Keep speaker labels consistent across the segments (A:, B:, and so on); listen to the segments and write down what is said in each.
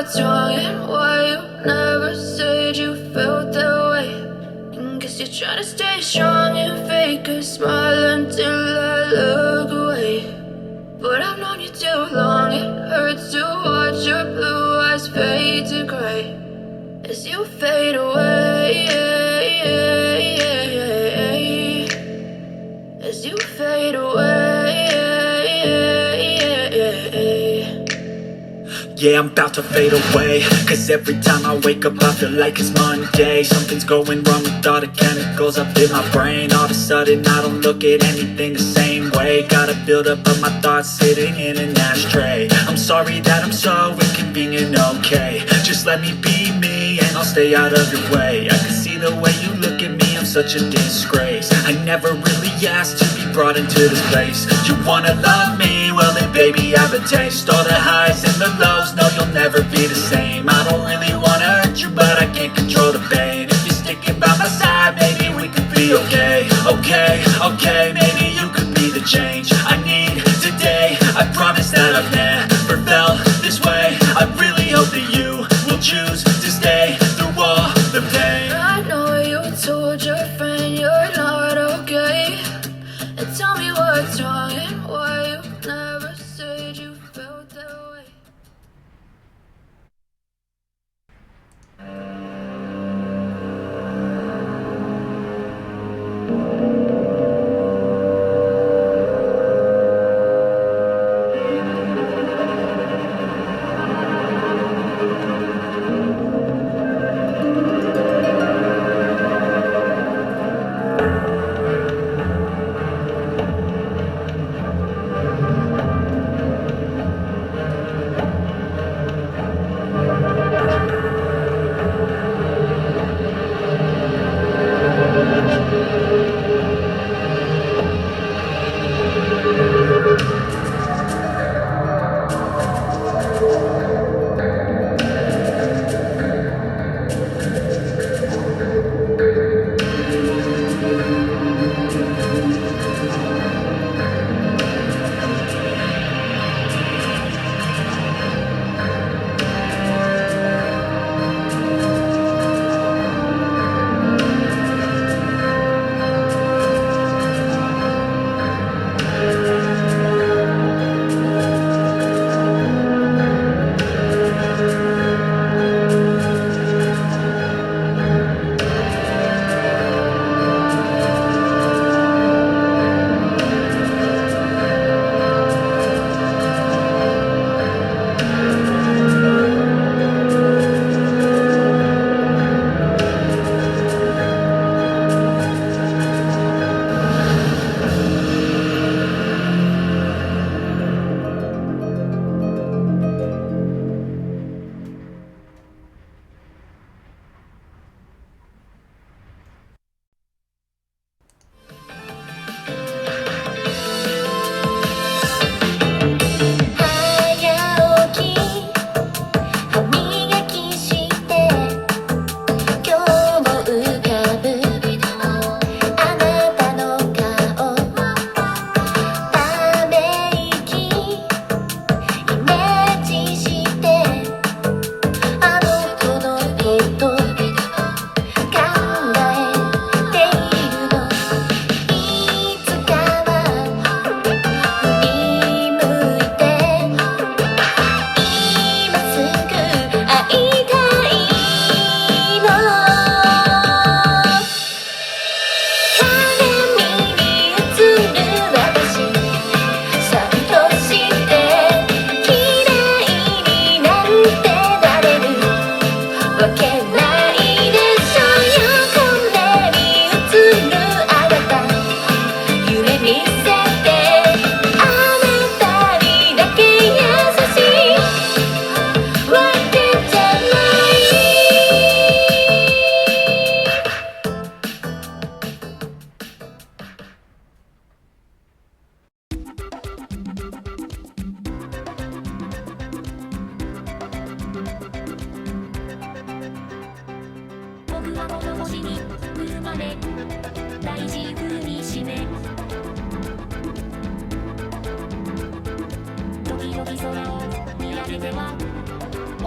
A: what's wrong and why you never said you felt that way. And guess you're trying to stay strong and fake a smile until I look away. But I've known you too long, it hurts to watch your blue eyes fade to gray as you fade away, as you fade away.
B: Yeah, I'm about to fade away, cause every time I wake up I feel like it's Monday. Something's going wrong with all the chemicals up in my brain. All of a sudden I don't look at anything the same way. Gotta build up of my thoughts sitting in an ashtray. I'm sorry that I'm so inconvenient, okay. Just let me be me and I'll stay out of your way. I can see the way you look at me, I'm such a disgrace. I never really asked to be brought into this place. You wanna love me? Well then baby I have a taste. All the highs and the lows, no you'll never be the same. I don't really wanna hurt you but I can't control the pain. If you're sticking by my side maybe we could be okay. Okay, maybe you could be the change I need today. I promise that I've never felt this way. I really hope that you will choose to stay through all the pain.
A: I know you told your friend you're not okay, and tell me what's wrong and why you never said you felt that way.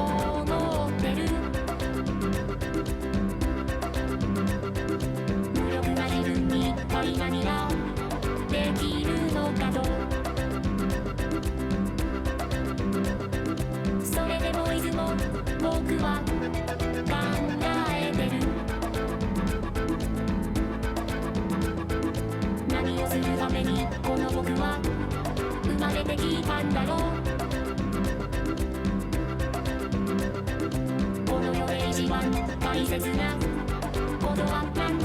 C: 思ってる。無力な自分に一体何ができるのかと。それでもいつも僕は考えてる。何をするためにこの僕は生まれてきたんだろう。この世で一番大切なことは何